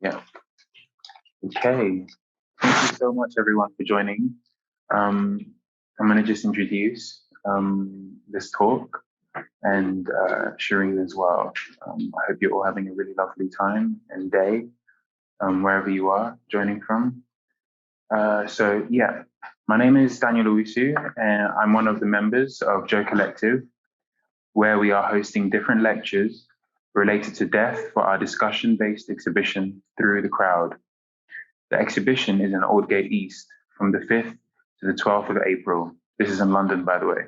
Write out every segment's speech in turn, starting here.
Yeah. Okay. Thank you so much, everyone, for joining. Um, I'm going to just introduce this talk and Shireen as well. I hope you're all having a really lovely time and day wherever you are joining from. My name is Daniel Owusu, and I'm one of the members of Joe Collective, where we are hosting different lectures related to death for our discussion based exhibition Through the Crowd. The exhibition is in Aldgate East from the 5th to the 12th of April. This is in London, by the way.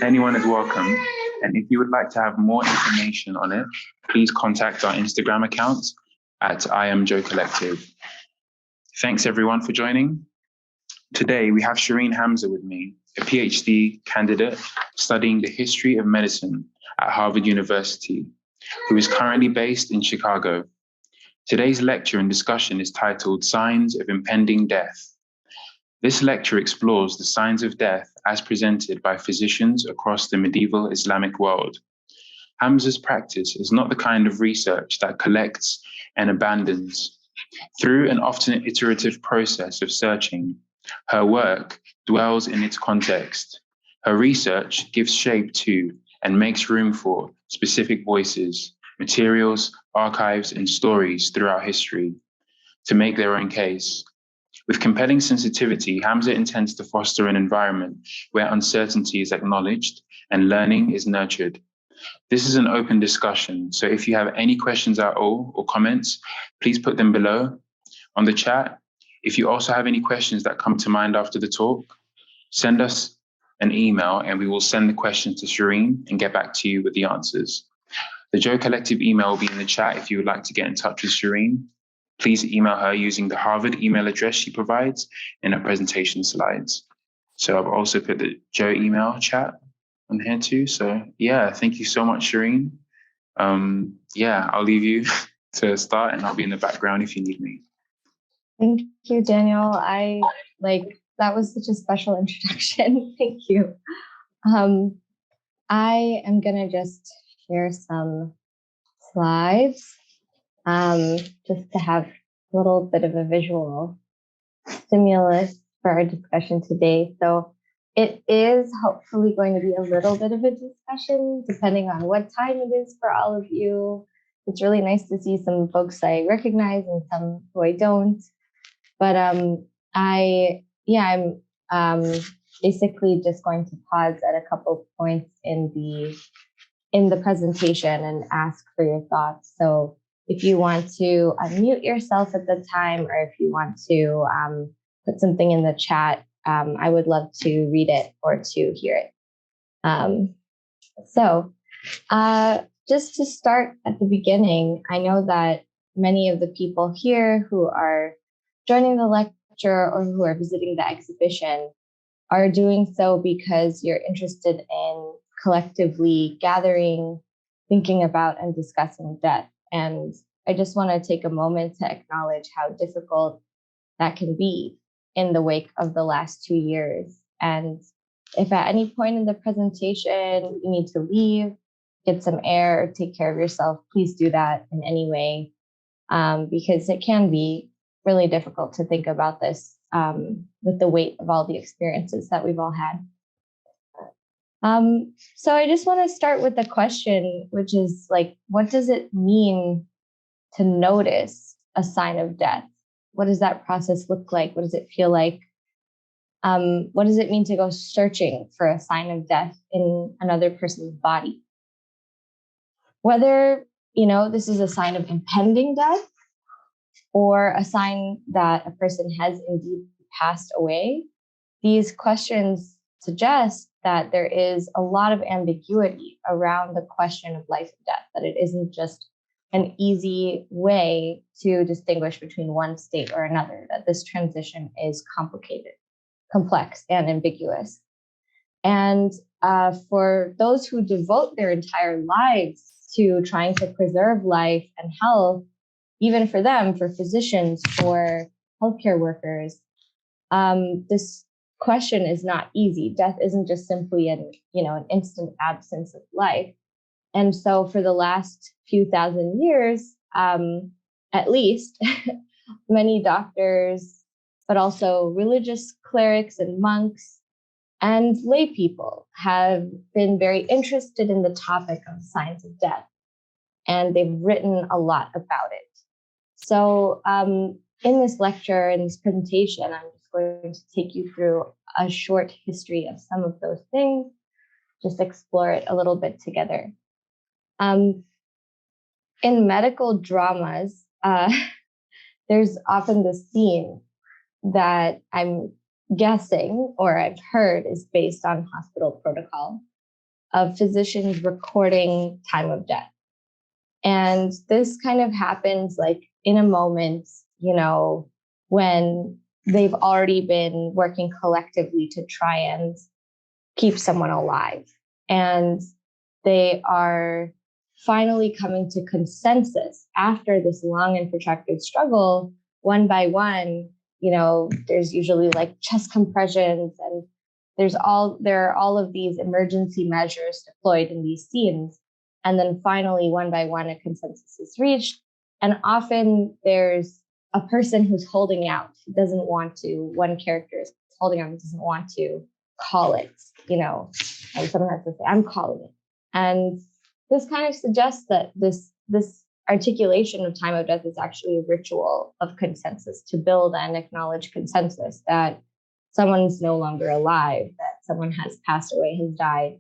Anyone is welcome. And if you would like to have more information on it, please contact our Instagram account at I Am Joe Collective. Thanks everyone for joining. Today we have Shireen Hamza with me, a PhD candidate studying the history of medicine at Harvard University, who is currently based in Chicago. Today's lecture and discussion is titled Signs of Impending Death. This lecture explores the signs of death as presented by physicians across the medieval Islamic world. Hamza's practice is not the kind of research that collects and abandons. Through an often iterative process of searching, her work dwells in its context. Her research gives shape to and makes room for specific voices, materials, archives, and stories throughout history to make their own case. With compelling sensitivity, Hamza intends to foster an environment where uncertainty is acknowledged and learning is nurtured. This is an open discussion, so if you have any questions at all or comments, please put them below on the chat. If you also have any questions that come to mind after the talk, send us an email and we will send the questions to Shireen and get back to you with the answers. The Joe Collective email will be in the chat if you would like to get in touch with Shireen. Please email her using the Harvard email address she provides in her presentation slides. So I've also put the Joe email chat on here too. So yeah, thank you so much, Shireen. I'll leave you to start and I'll be in the background if you need me. Thank you, Daniel. That was such a special introduction. Thank you. I am gonna just share some slides just to have a little bit of a visual stimulus for our discussion today. So it is hopefully going to be a little bit of a discussion depending on what time it is for all of you. It's really nice to see some folks I recognize and some who I don't. But I'm basically just going to pause at a couple points in the presentation and ask for your thoughts. So if you want to unmute yourself at the time, or if you want to put something in the chat, I would love to read it or to hear it. Just to start at the beginning, I know that many of the people here who are joining the lecture or who are visiting the exhibition are doing so because you're interested in collectively gathering, thinking about, and discussing death. And I just want to take a moment to acknowledge how difficult that can be in the wake of the last 2 years. And if at any point in the presentation you need to leave, get some air, or take care of yourself, please do that in any way, because it can be really difficult to think about this with the weight of all the experiences that we've all had. So I just want to start with the question, which is what does it mean to notice a sign of death? What does that process look like? What does it feel like? What does it mean to go searching for a sign of death in another person's body? Whether, this is a sign of impending death or a sign that a person has indeed passed away, these questions suggest that there is a lot of ambiguity around the question of life and death, that it isn't just an easy way to distinguish between one state or another, that this transition is complicated, complex, and ambiguous. And for those who devote their entire lives to trying to preserve life and health, even for them, for physicians, for healthcare workers, this question is not easy. Death isn't just simply an instant absence of life. And so for the last few thousand years, at least many doctors, but also religious clerics and monks and lay people have been very interested in the topic of signs of death, and they've written a lot about it. So, in this lecture, in this presentation, I'm just going to take you through a short history of some of those things, just explore it a little bit together. In medical dramas, there's often this scene that I'm guessing or I've heard is based on hospital protocol of physicians recording time of death. And this kind of happens like in a moment, when they've already been working collectively to try and keep someone alive. And they are finally coming to consensus after this long and protracted struggle, one by one. There's usually like chest compressions, and there are all of these emergency measures deployed in these scenes. And then finally, one by one, a consensus is reached. And often there's a person who's holding out, who doesn't want to, one character is holding out, doesn't want to call it, and someone has to say, I'm calling it. And this kind of suggests that this articulation of time of death is actually a ritual of consensus to build and acknowledge consensus that someone's no longer alive, that someone has passed away, has died.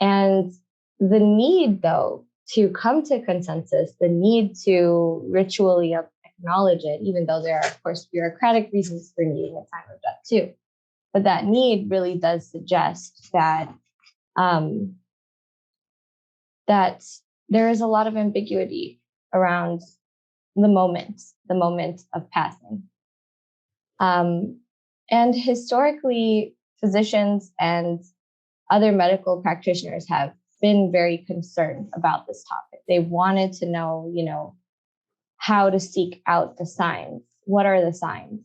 And the need, though, to come to consensus, the need to ritually acknowledge it, even though there are, of course, bureaucratic reasons for needing a time of death too. But that need really does suggest that that there is a lot of ambiguity around the moment of passing. And historically, physicians and other medical practitioners have been very concerned about this topic. They wanted to know, how to seek out the signs. What are the signs?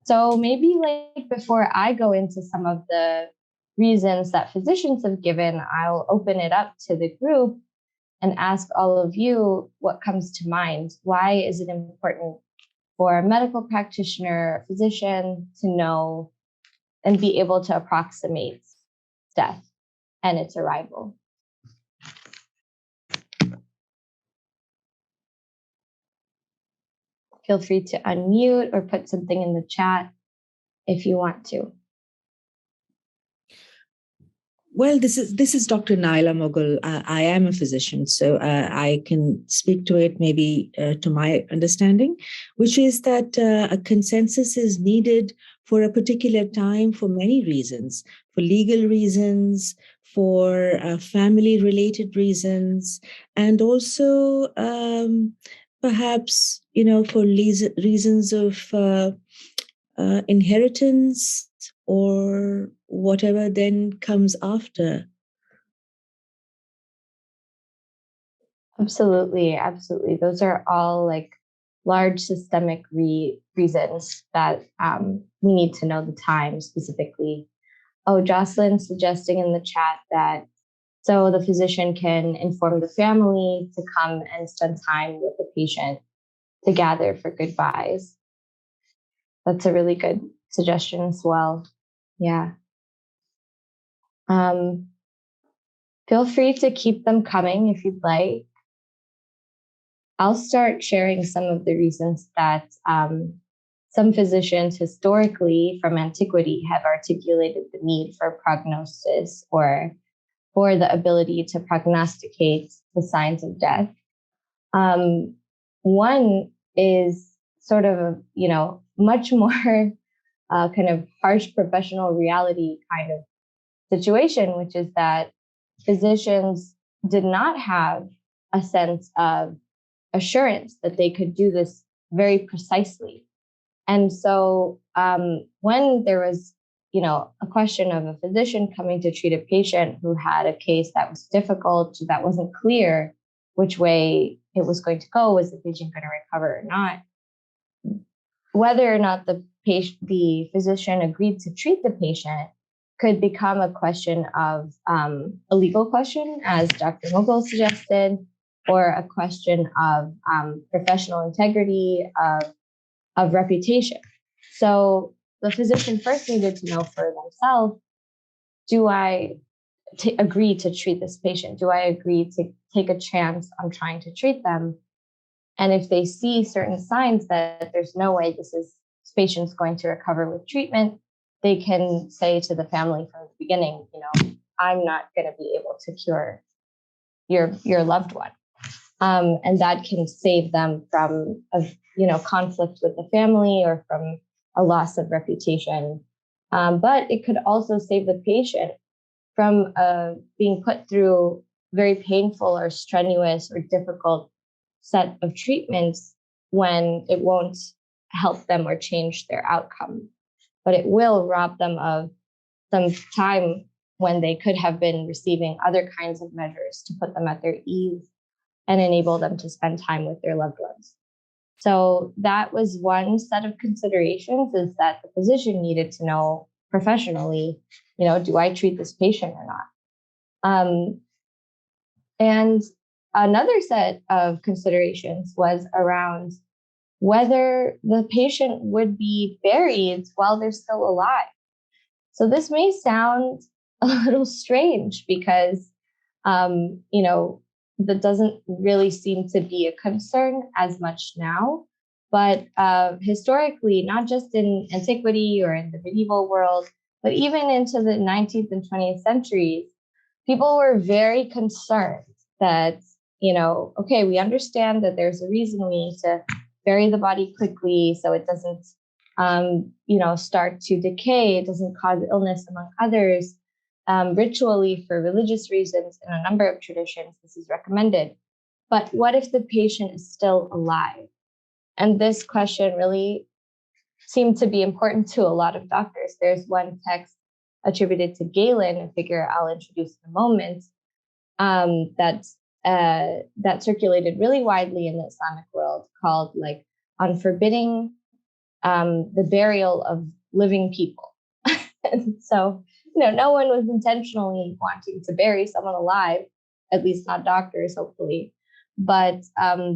So maybe like before I go into some of the reasons that physicians have given, I'll open it up to the group and ask all of you what comes to mind. Why is it important for a medical practitioner, physician to know and be able to approximate death and its arrival? Feel free to unmute or put something in the chat if you want to. Well, this is Dr. Naila Mughal. I am a physician, so I can speak to it maybe to my understanding, which is that a consensus is needed for a particular time for many reasons, for legal reasons, for family-related reasons, and also perhaps, for reasons of inheritance or whatever then comes after. Absolutely. Those are all like large systemic reasons that we need to know the time specifically. Oh, Jocelyn's suggesting in the chat that so the physician can inform the family to come and spend time with the patient to gather for goodbyes. That's a really good suggestion as well. Yeah. Feel free to keep them coming if you'd like. I'll start sharing some of the reasons that some physicians historically from antiquity have articulated the need for prognosis or for the ability to prognosticate the signs of death. One is sort of, much more kind of harsh professional reality kind of situation, which is that physicians did not have a sense of assurance that they could do this very precisely. And so when there was, a question of a physician coming to treat a patient who had a case that was difficult, that wasn't clear which way it was going to go, was the patient going to recover or not, whether or not the physician agreed to treat the patient could become a question of a legal question, as Dr. Mughal suggested, or a question of professional integrity, of reputation. So the physician first needed to know for themselves, do I agree to treat this patient? Do I agree to take a chance on trying to treat them? And if they see certain signs that there's no way this patient's going to recover with treatment, they can say to the family from the beginning, I'm not going to be able to cure your loved one. And that can save them from conflict with the family or from a loss of reputation. But it could also save the patient from being put through very painful or strenuous or difficult set of treatments when it won't help them or change their outcome. But it will rob them of some time when they could have been receiving other kinds of measures to put them at their ease and enable them to spend time with their loved ones. So that was one set of considerations, is that the physician needed to know professionally, do I treat this patient or not? And another set of considerations was around whether the patient would be buried while they're still alive. So this may sound a little strange because, that doesn't really seem to be a concern as much now. But historically, not just in antiquity or in the medieval world, but even into the 19th and 20th centuries, people were very concerned that, okay, we understand that there's a reason we need to bury the body quickly so it doesn't, start to decay, it doesn't cause illness among others. Ritually, for religious reasons, in a number of traditions, this is recommended. But what if the patient is still alive? And this question really seemed to be important to a lot of doctors. There's one text attributed to Galen, a figure I'll introduce in a moment, that circulated really widely in the Islamic world, called on forbidding the burial of living people. And so, no one was intentionally wanting to bury someone alive, at least not doctors, hopefully. But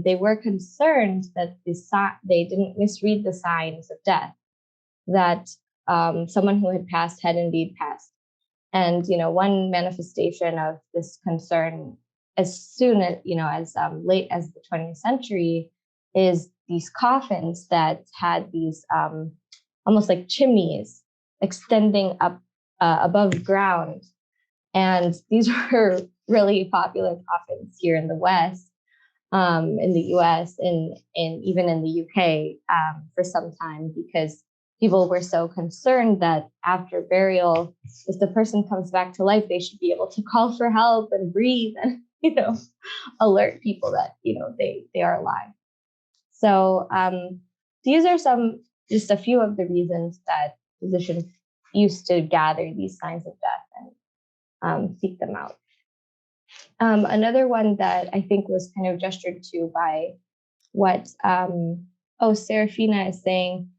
they were concerned that they didn't misread the signs of death, that someone who had passed had indeed passed. And, one manifestation of this concern as soon as, as late as the 20th century is these coffins that had these almost like chimneys extending up above ground. And these were really popular coffins here in the West, in the US, and even in the UK for some time, because people were so concerned that after burial, if the person comes back to life, they should be able to call for help and breathe and, alert people that, they are alive. So these are just a few of the reasons that physicians used to gather these signs of death and seek them out. Another one that I think was kind of gestured to by what Serafina is saying.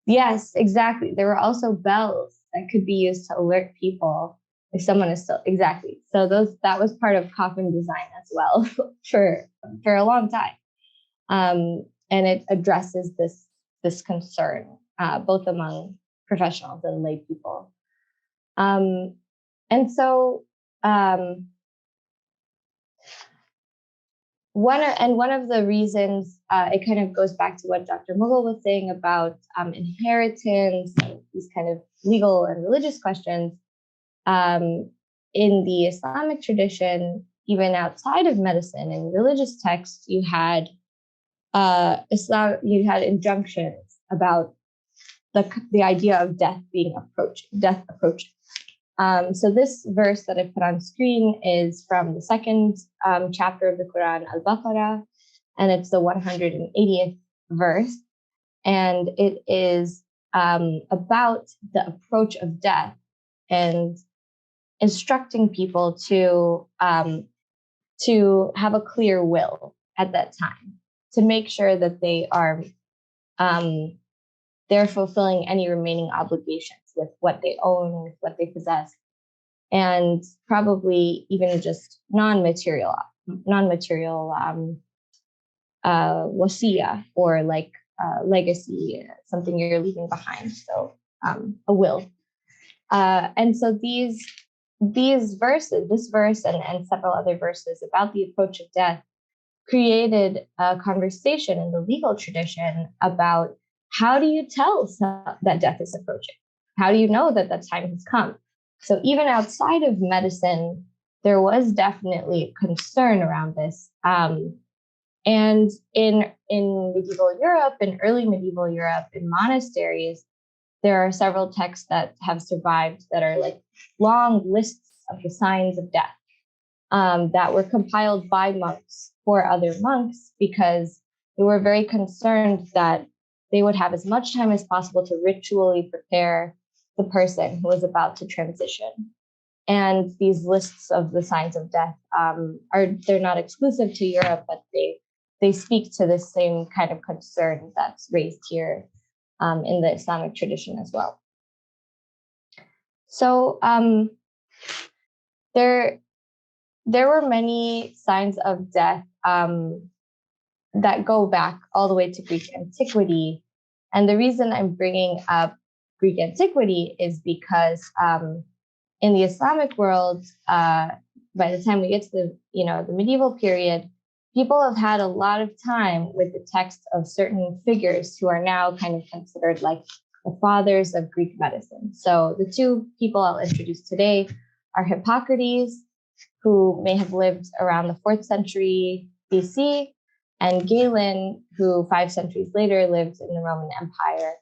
Yes, exactly. There were also bells that could be used to alert people if someone is still, exactly. So that was part of coffin design as well for a long time. And it addresses this concern, both among professionals and lay people. And so one of the reasons, it kind of goes back to what Dr. Mughal was saying about inheritance, these kind of legal and religious questions. In the Islamic tradition, even outside of medicine, in religious texts, you had injunctions about the idea of death approaching. So this verse that I put on screen is from the second chapter of the Quran, Al-Baqarah, and it's the 180th verse. And it is about the approach of death and instructing people to have a clear will at that time, to make sure that they are they're fulfilling any remaining obligations with what they own, with what they possess, and probably even just non-material non-material wasiya, or like legacy, something you're leaving behind. So a will. And so these verses, this verse and several other verses about the approach of death, created a conversation in the legal tradition about how do you tell that death is approaching? How do you know that that time has come? So even outside of medicine, there was definitely concern around this. And in medieval Europe, in early medieval Europe, in monasteries, there are several texts that have survived that are like long lists of the signs of death, that were compiled by monks for other monks, because they were very concerned that they would have as much time as possible to ritually prepare the person who was about to transition. And these lists of the signs of death they're not exclusive to Europe, but they speak to the same kind of concern that's raised here in the Islamic tradition as well. So there were many signs of death that go back all the way to Greek antiquity. And the reason I'm bringing up Greek antiquity is because in the Islamic world, by the time we get to the medieval period, people have had a lot of time with the texts of certain figures who are now kind of considered like the fathers of Greek medicine. So the two people I'll introduce today are Hippocrates, who may have lived around the 4th century BC, and Galen, who 5 centuries later lived in the Roman Empire.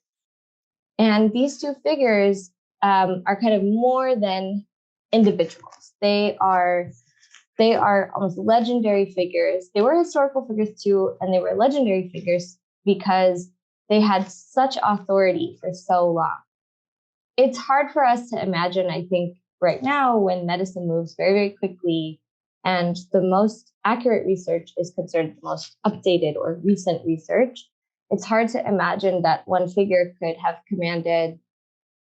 And these two figures are kind of more than individuals. They are almost legendary figures. They were historical figures too, and they were legendary figures because they had such authority for so long. It's hard for us to imagine, I think, right now, when medicine moves very, very quickly and the most accurate research is considered the most updated or recent research, it's hard to imagine that one figure could have commanded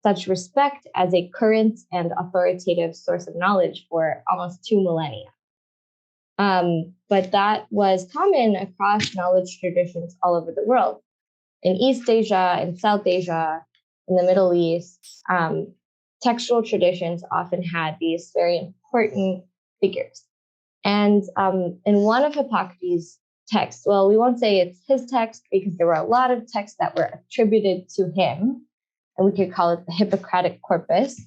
such respect as a current and authoritative source of knowledge for almost 2 millennia. But that was common across knowledge traditions all over the world. In East Asia, in South Asia, in the Middle East, textual traditions often had these very important figures. And in one of Hippocrates' texts, well, we won't say it's his text because there were a lot of texts that were attributed to him, and we could call it the Hippocratic corpus.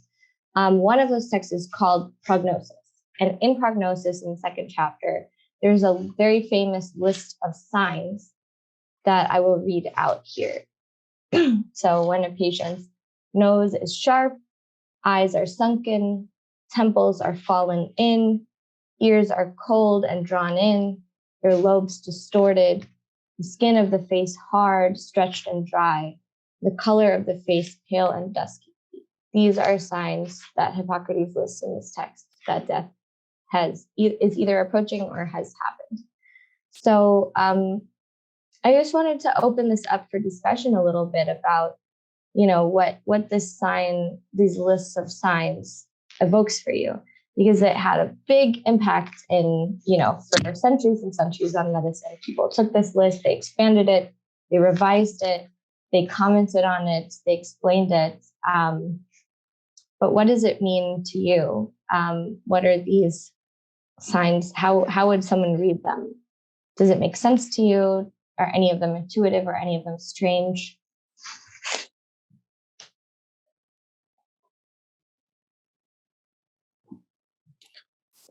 One of those texts is called Prognosis. And in Prognosis, in the 2nd chapter, there's a very famous list of signs that I will read out here. So when a patient's nose is sharp, eyes are sunken, temples are fallen in, ears are cold and drawn in, their lobes distorted, the skin of the face hard, stretched and dry, the color of the face pale and dusky. These are signs that Hippocrates lists in this text that death is either approaching or has happened. So I just wanted to open this up for discussion a little bit about, what these lists of signs evokes for you, because it had a big impact for centuries and centuries on medicine. People took this list, they expanded it, they revised it, they commented on it, they explained it. But what does it mean to you? What are these signs? How would someone read them? Does it make sense to you? Are any of them intuitive or any of them strange?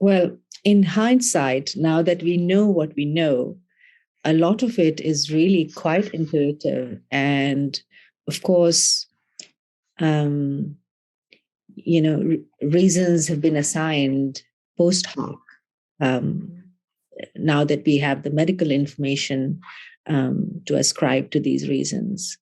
Well, in hindsight, now that we know what we know, a lot of it is really quite intuitive. And of course, reasons have been assigned post hoc. Now that we have the medical information to ascribe to these reasons.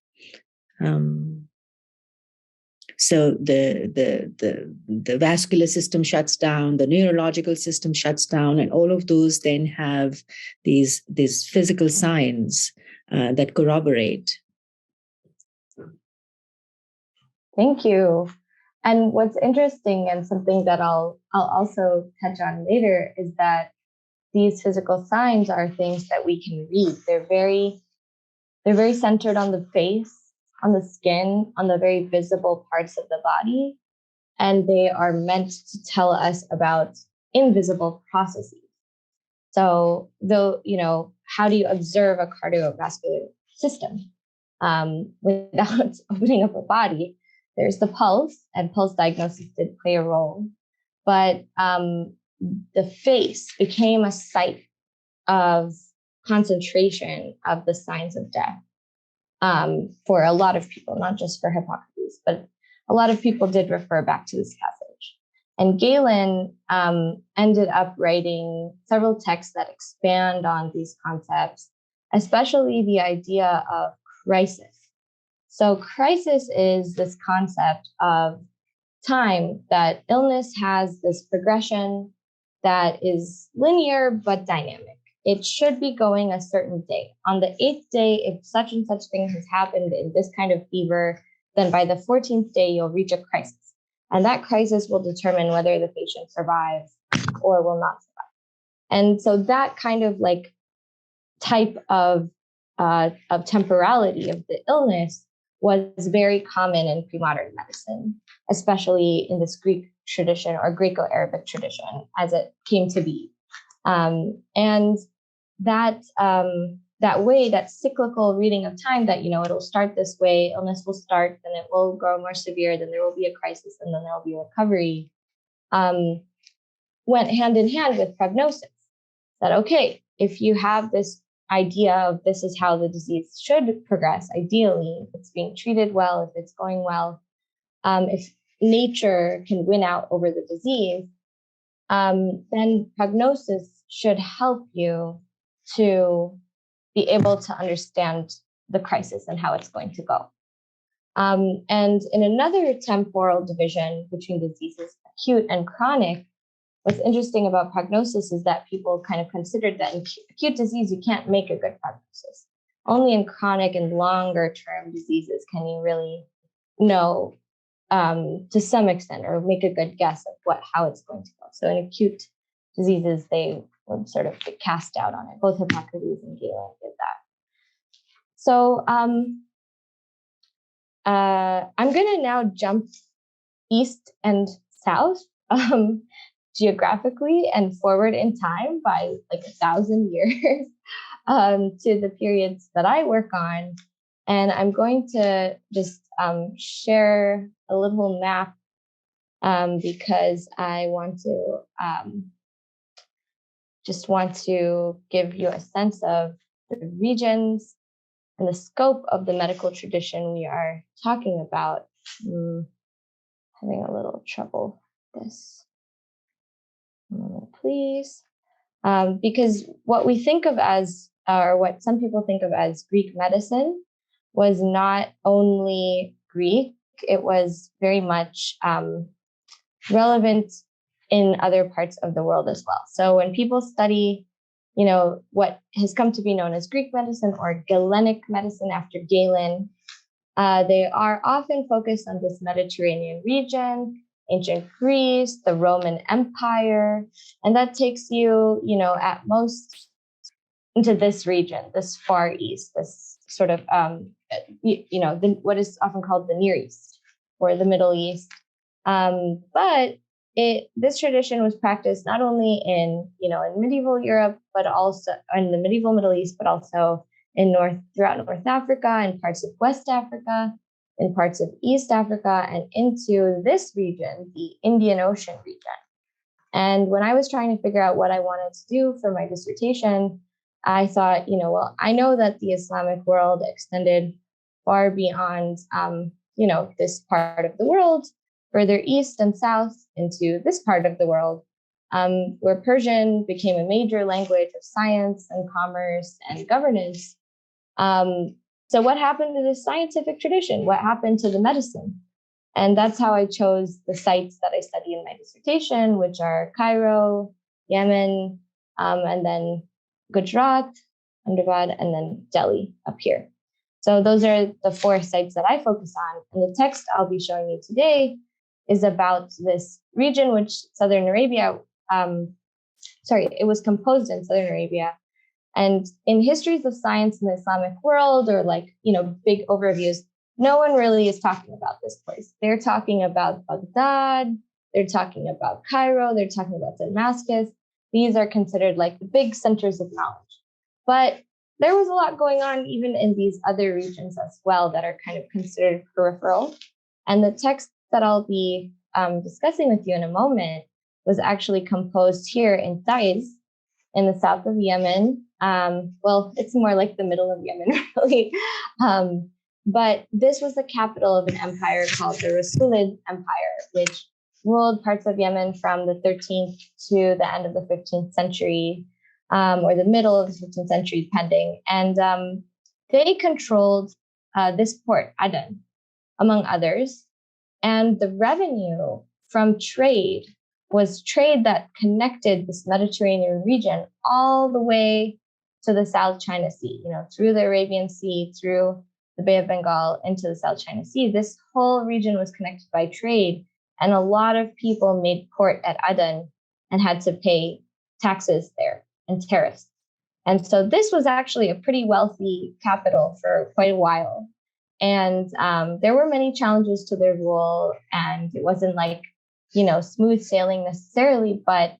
So the vascular system shuts down, the neurological system shuts down, and all of those then have these physical signs that corroborate. Thank you. And what's interesting, and something that I'll also touch on later, is that these physical signs are things that we can read. They're very centered on the face, on the skin, on the very visible parts of the body. And they are meant to tell us about invisible processes. So, though, how do you observe a cardiovascular system without opening up a body? There's the pulse, and pulse diagnosis did play a role. But the face became a site of concentration of the signs of death for a lot of people, not just for Hippocrates, but a lot of people did refer back to this passage. And Galen ended up writing several texts that expand on these concepts, especially the idea of crisis. So crisis is this concept of time that illness has this progression that is linear but dynamic. It should be going a certain day. On the 8th day, if such and such thing has happened in this kind of fever, then by the 14th day, you'll reach a crisis. And that crisis will determine whether the patient survives or will not survive. And so that kind of like type of temporality of the illness was very common in pre-modern medicine, especially in this Greek tradition or Greco-Arabic tradition as it came to be. And that way, that cyclical reading of time that, it'll start this way, illness will start, then it will grow more severe, then there will be a crisis, and then there will be recovery, went hand in hand with prognosis. That, okay, if you have this idea of this is how the disease should progress, ideally, if it's being treated well, if it's going well, if nature can win out over the disease, then prognosis should help you to be able to understand the crisis and how it's going to go. And in another temporal division between diseases, acute and chronic, what's interesting about prognosis is that people kind of considered that in acute disease, you can't make a good prognosis. Only in chronic and longer term diseases can you really know to some extent or make a good guess of how it's going to go. So in acute diseases, they would sort of get cast out on it. Both Hippocrates and Galen did that. So I'm going to now jump east and south geographically and forward in time by like 1,000 years to the periods that I work on. And I'm going to just share a little map because I want to give you a sense of the regions and the scope of the medical tradition we are talking about. Having a little trouble with this. Please. Because what we think of as, or what some people think of as Greek medicine was not only Greek, it was very much relevant in other parts of the world as well. So when people study, what has come to be known as Greek medicine or Galenic medicine after Galen, they are often focused on this Mediterranean region, ancient Greece, the Roman Empire, and that takes you, at most into this region, this Far East, this sort of, what is often called the Near East or the Middle East. But this tradition was practiced not only in medieval Europe, but also in the medieval Middle East, but also throughout North Africa and parts of West Africa, in parts of East Africa, and into this region, the Indian Ocean region. And when I was trying to figure out what I wanted to do for my dissertation, I thought, I know that the Islamic world extended far beyond, this part of the world, further east and south into this part of the world, where Persian became a major language of science and commerce and governance. So what happened to this scientific tradition? What happened to the medicine? And that's how I chose the sites that I study in my dissertation, which are Cairo, Yemen, and then Gujarat, Ahmedabad, and then Delhi up here. So those are the 4 sites that I focus on. And the text I'll be showing you today is about this region, which Southern Arabia, it was composed in Southern Arabia. And in histories of science in the Islamic world, or big overviews, no one really is talking about this place. They're talking about Baghdad, they're talking about Cairo, they're talking about Damascus. These are considered like the big centers of knowledge. But there was a lot going on even in these other regions as well that are kind of considered peripheral. And the text that I'll be discussing with you in a moment was actually composed here in Taiz, in the south of Yemen. It's more like the middle of Yemen, really. But this was the capital of an empire called the Rasulid Empire, which ruled parts of Yemen from the 13th to the end of the 15th century, or the middle of the 15th century, depending. And they controlled this port, Aden, among others. And the revenue from trade was trade that connected this Mediterranean region all the way to the South China Sea, through the Arabian Sea, through the Bay of Bengal, into the South China Sea. This whole region was connected by trade, and a lot of people made port at Aden and had to pay taxes there and tariffs. And so this was actually a pretty wealthy capital for quite a while. And there were many challenges to their rule, and it wasn't like, smooth sailing necessarily, but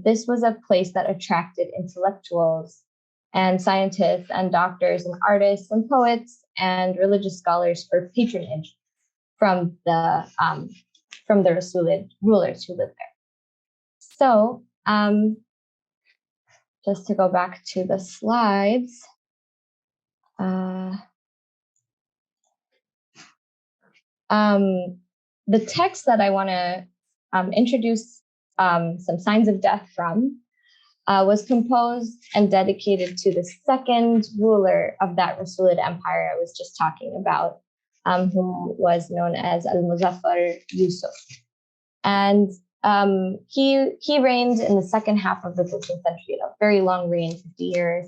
this was a place that attracted intellectuals and scientists and doctors and artists and poets and religious scholars for patronage from the Rasulid rulers who lived there. So just to go back to the slides. The text that I want to introduce some signs of death from was composed and dedicated to the second ruler of that Rasulid Empire I was just talking about, who was known as Al-Muzaffar Yusuf. And he reigned in the second half of the 15th century, a very long reign, 50 years.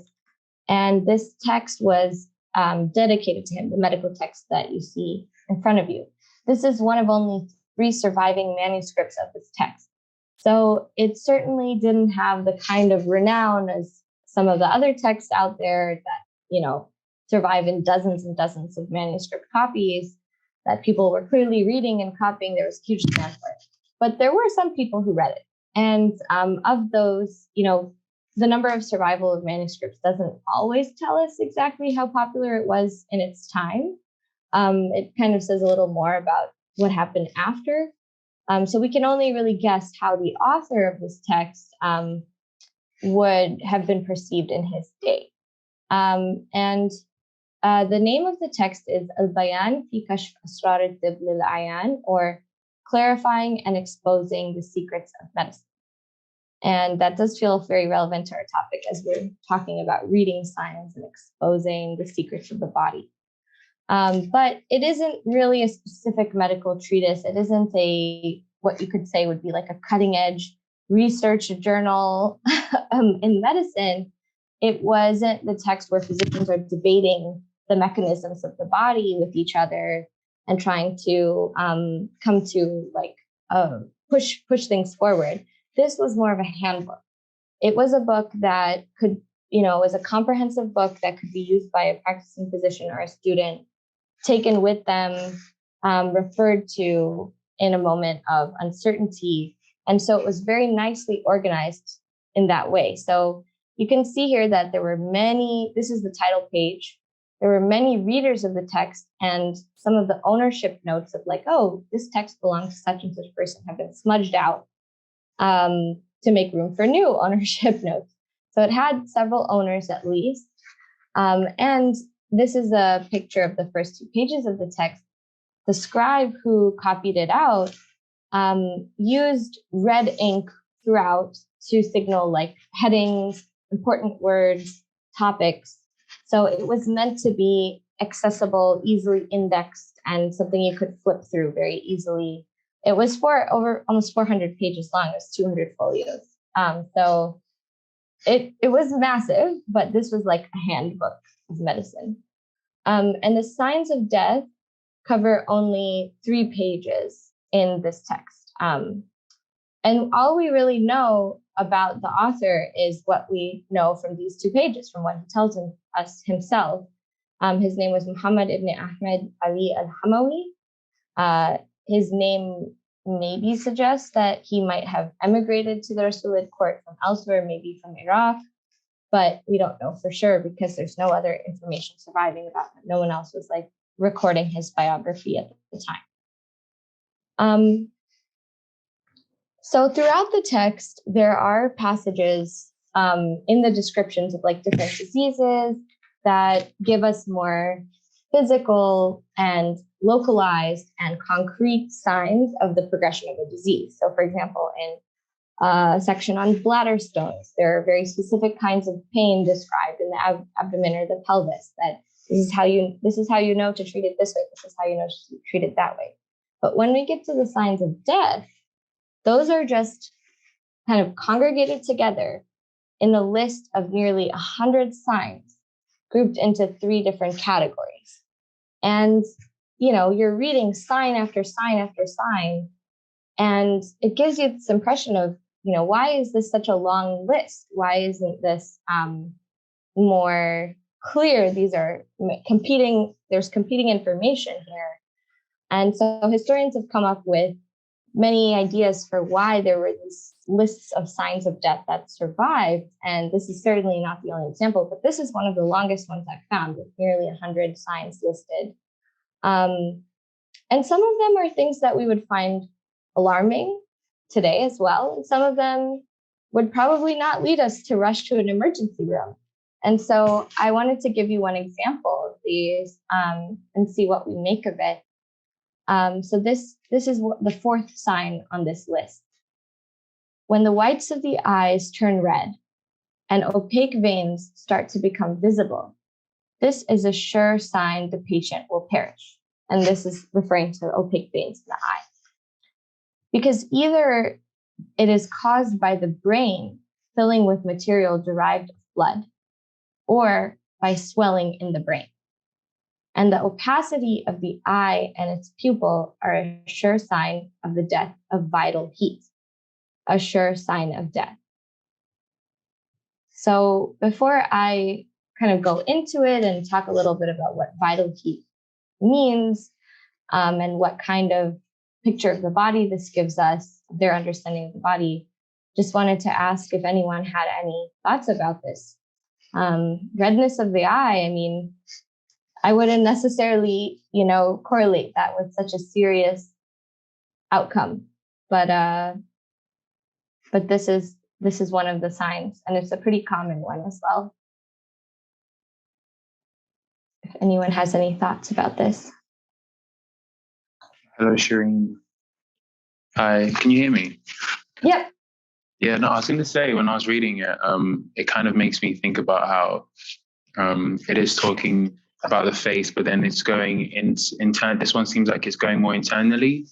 And this text was dedicated to him, the medical text that you see in front of you. This is one of only 3 surviving manuscripts of this text. So it certainly didn't have the kind of renown as some of the other texts out there that, survive in dozens and dozens of manuscript copies that people were clearly reading and copying. There was huge demand for it. But there were some people who read it. And of those, the number of survival of manuscripts doesn't always tell us exactly how popular it was in its time. It kind of says a little more about what happened after. So we can only really guess how the author of this text would have been perceived in his day. And the name of the text is Al-Bayan fi Kashf Asrar al-Tibb lil-Ayan, or Clarifying and Exposing the Secrets of Medicine. And that does feel very relevant to our topic as we're talking about reading science and exposing the secrets of the body. But it isn't really a specific medical treatise. It isn't what you could say would be like a cutting edge research journal in medicine. It wasn't the text where physicians are debating the mechanisms of the body with each other and trying to come to push things forward. This was more of a handbook. It was a book that could, was a comprehensive book that could be used by a practicing physician or a student, taken with them, referred to in a moment of uncertainty. And so it was very nicely organized in that way. So you can see here that there were this is the title page. There were many readers of the text, and some of the ownership notes of this text belongs to such and such person have been smudged out to make room for new ownership notes. So it had several owners at least. And this is a picture of the first 2 pages of the text. The scribe who copied it out used red ink throughout to signal headings, important words, topics. So it was meant to be accessible, easily indexed, and something you could flip through very easily. It was over almost 400 pages long. It was 200 folios. So it was massive, but this was like a handbook of medicine. And the signs of death cover only 3 pages in this text. And all we really know about the author is what we know from these 2 pages, from what he tells us himself. His name was Muhammad ibn Ahmed Ali al-Hamawi. His name maybe suggests that he might have emigrated to the Rasulid court from elsewhere, maybe from Iraq, but we don't know for sure because there's no other information surviving about him. No one else was like recording his biography at the time. So throughout the text, there are passages in the descriptions of like different diseases that give us more physical and localized and concrete signs of the progression of a disease. So for example, in a section on bladder stones, there are very specific kinds of pain described in the abdomen or the pelvis, that this is how you know to treat it this way, this is how you know to treat it that way. But when we get to the signs of death, those are just kind of congregated together in a list of nearly 100 signs grouped into 3 different categories. And, you're reading sign after sign after sign, and it gives you this impression of, why is this such a long list? Why isn't this more clear? These are there's competing information here. And so historians have come up with many ideas for why there were these lists of signs of death that survived. And this is certainly not the only example, but this is one of the longest ones I've found, with nearly 100 signs listed. And some of them are things that we would find alarming today as well. And some of them would probably not lead us to rush to an emergency room. And so I wanted to give you one example of these and see what we make of it. So this is the 4th sign on this list. When the whites of the eyes turn red and opaque veins start to become visible, this is a sure sign the patient will perish. And this is referring to opaque veins in the eye. Because either it is caused by the brain filling with material derived from blood, or by swelling in the brain. And the opacity of the eye and its pupil are a sure sign of the death of vital heat, a sure sign of death. So before I kind of go into it and talk a little bit about what vital heat means and what kind of picture of the body this gives us, their understanding of the body, just wanted to ask if anyone had any thoughts about this. Redness of the eye, I wouldn't necessarily, correlate that with such a serious outcome, but this is one of the signs, and it's a pretty common one as well. If anyone has any thoughts about this. Hello, Shireen. Hi, can you hear me? Yep. Yeah, no, I was going to say, when I was reading it, it kind of makes me think about how it is talking about the face, but then it's going intern. This one seems like it's going more internally,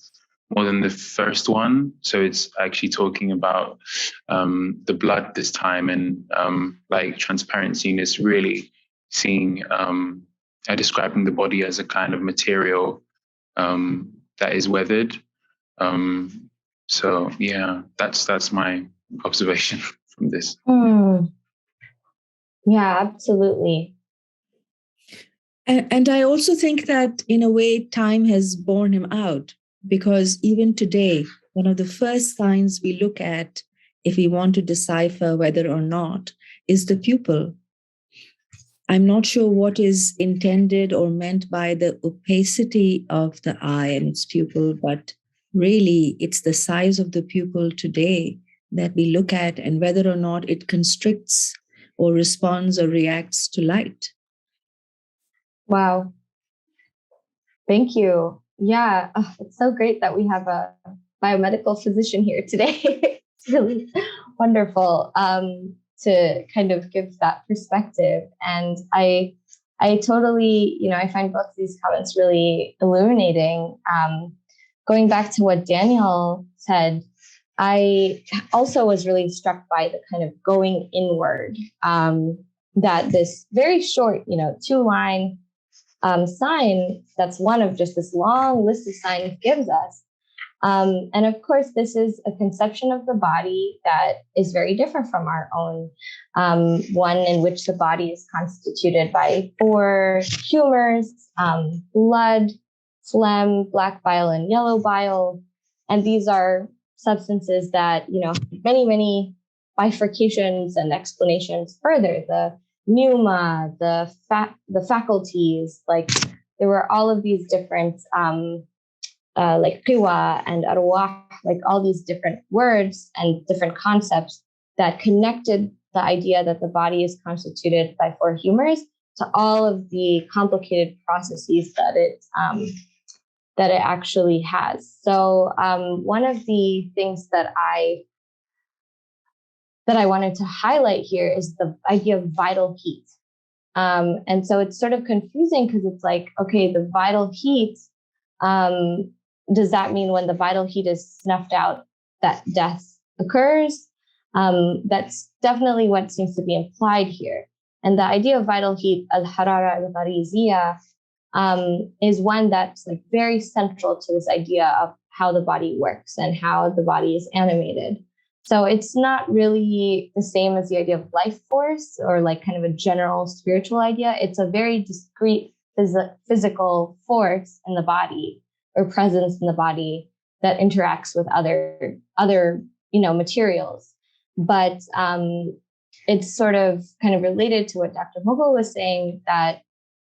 more than the first one. So it's actually talking about the blood this time, and like transparency, and it's really seeing, describing the body as a kind of material that is weathered. So yeah, that's my observation from this. Yeah, absolutely. And I also think that in a way, time has borne him out, because even today, one of the first signs we look at if we want to decipher whether or not is the pupil. I'm not sure what is intended or meant by the opacity of the eye and its pupil, but really it's the size of the pupil today that we look at, and whether or not it constricts or responds or reacts to light. Wow. Thank you. Yeah, it's so great that we have a biomedical physician here today. It's really wonderful to kind of give that perspective. And I totally, I find both of these comments really illuminating. Going back to what Daniel said, I also was really struck by the kind of going inward that this very short, 2-line sign, that's one of just this long list of signs, gives us. And of course, this is a conception of the body that is very different from our own, one in which the body is constituted by four humors, blood, phlegm, black bile, and yellow bile. And these are substances that, many bifurcations and explanations further. The pneuma, the faculties, like there were all of these different like qiwa and arwah, like all these different words and different concepts that connected the idea that the body is constituted by four humors to all of the complicated processes that it actually has. So one of the things that I wanted to highlight here is the idea of vital heat. And so it's sort of confusing because it's like, okay, the vital heat, does that mean when the vital heat is snuffed out that death occurs? That's definitely what seems to be implied here. And the idea of vital heat, al-harara al-ghariziyya, is one that's like very central to this idea of how the body works and how the body is animated. So it's not really the same as the idea of life force or like kind of a general spiritual idea. It's a very discrete physical force in the body or presence in the body that interacts with other materials. But it's sort of kind of related to what Dr. Mughal was saying, that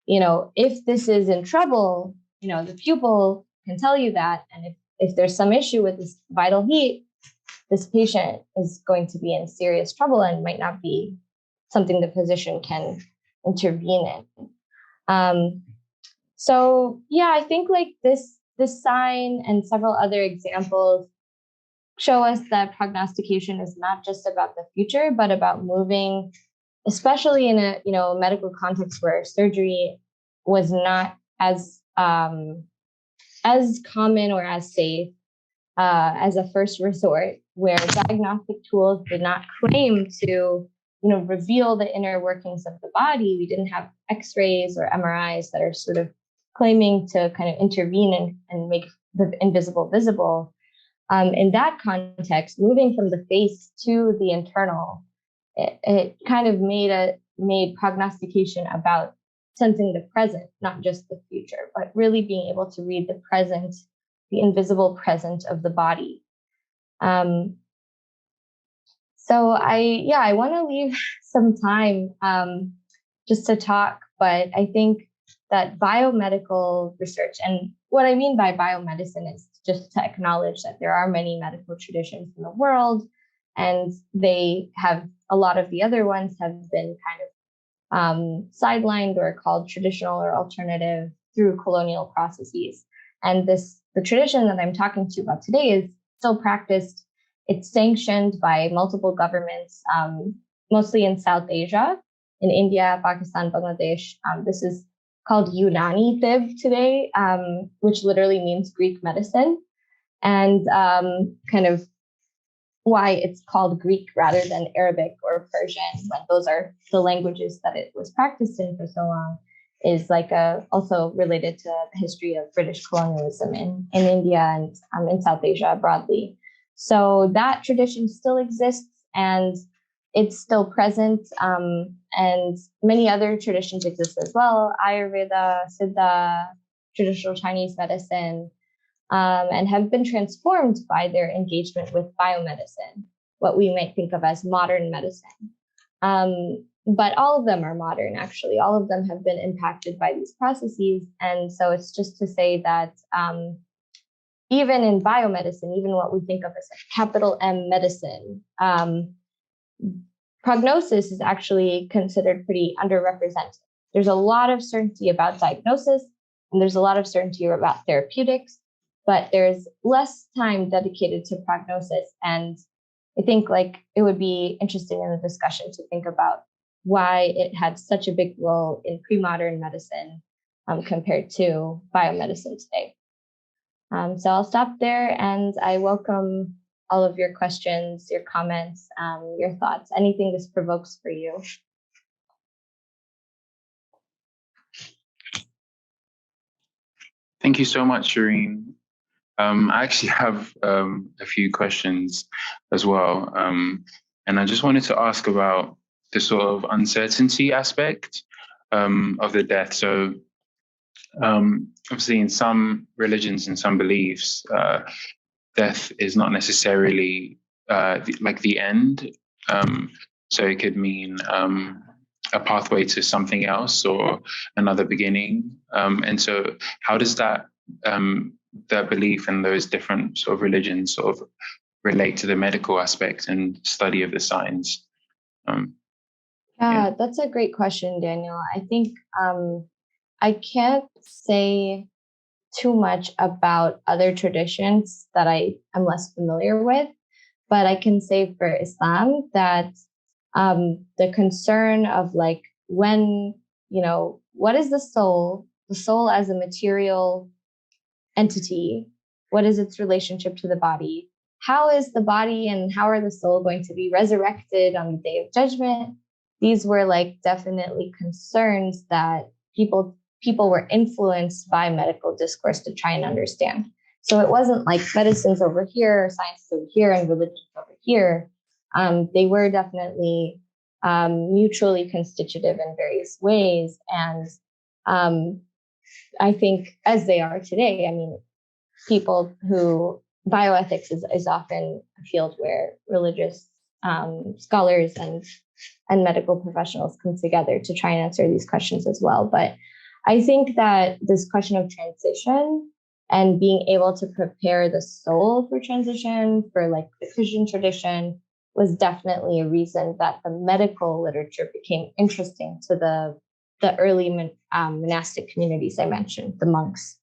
if this is in trouble, the pupil can tell you that, and if there's some issue with this vital heat, this patient is going to be in serious trouble and might not be something the physician can intervene in. So yeah, I think like this sign and several other examples show us that prognostication is not just about the future, but about moving, especially in a medical context where surgery was not as common or as safe as a first resort, where diagnostic tools did not claim to reveal the inner workings of the body. We didn't have X-rays or MRIs that are sort of claiming to kind of intervene and make the invisible visible. In that context, moving from the face to the internal, it kind of made prognostication about sensing the present, not just the future, but really being able to read the present, the invisible present of the body. So I want to leave some time just to talk, but I think that biomedical research, and what I mean by biomedicine is just to acknowledge that there are many medical traditions in the world, and a lot of the other ones have been kind of sidelined or called traditional or alternative through colonial processes. And the tradition that I'm talking to you about today is still practiced. It's sanctioned by multiple governments, mostly in South Asia, in India, Pakistan, Bangladesh. This is called Unani Tib today, which literally means Greek medicine, and kind of why it's called Greek rather than Arabic or Persian, when those are the languages that it was practiced in for so long, is like also related to the history of British colonialism in India and in South Asia broadly. So that tradition still exists and it's still present. And many other traditions exist as well: Ayurveda, Siddha, traditional Chinese medicine, and have been transformed by their engagement with biomedicine, what we might think of as modern medicine. But all of them are modern, actually. All of them have been impacted by these processes. And so it's just to say that even in biomedicine, even what we think of as a capital M medicine, prognosis is actually considered pretty underrepresented. There's a lot of certainty about diagnosis, and there's a lot of certainty about therapeutics, but there's less time dedicated to prognosis. And I think like it would be interesting in the discussion to think about why it had such a big role in pre-modern medicine compared to biomedicine today. So I'll stop there, and I welcome all of your questions, your comments, your thoughts, anything this provokes for you. Thank you so much, Shireen. I actually have a few questions as well. And I just wanted to ask about the sort of uncertainty aspect of the death. So, obviously, in some religions and some beliefs, death is not necessarily like the end. Um, so it could mean a pathway to something else or another beginning. And so, how does that belief in those different sort of religions sort of relate to the medical aspect and study of the signs? Um, yeah. Yeah, that's a great question, Daniel. I think I can't say too much about other traditions that I am less familiar with, but I can say for Islam that the concern of like when, what is the soul as a material entity, what is its relationship to the body? How is the body and how are the soul going to be resurrected on the day of judgment? These were like definitely concerns that people were influenced by medical discourse to try and understand. So it wasn't like medicine's over here, science is over here, and religion's over here. They were definitely mutually constitutive in various ways, and I think as they are today. I mean, people who bioethics is often a field where religious scholars and medical professionals come together to try and answer these questions as well. But I think that this question of transition and being able to prepare the soul for transition for like the Christian tradition was definitely a reason that the medical literature became interesting to the early monastic communities I mentioned, the monks.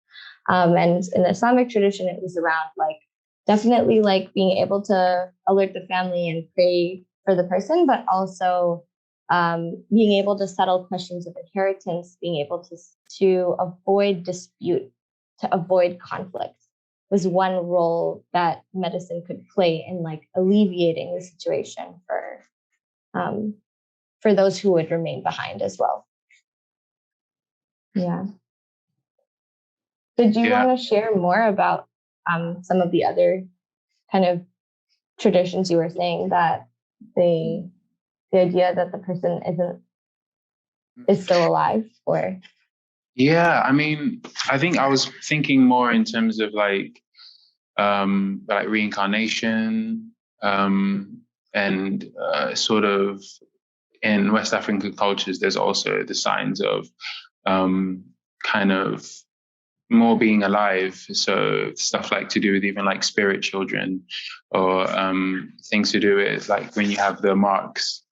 And in the Islamic tradition, it was around like definitely like being able to alert the family and pray for the person, but also being able to settle questions of inheritance, being able to avoid dispute, to avoid conflict was one role that medicine could play in like alleviating the situation for those who would remain behind as well. Yeah. Did you want to share more about some of the other kind of traditions you were saying that the idea that the person is still alive or? Yeah, I mean, I think I was thinking more in terms of like reincarnation, and sort of in West African cultures, there's also the signs of kind of more being alive. So stuff like to do with even like spirit children, or things to do with like when you have the marks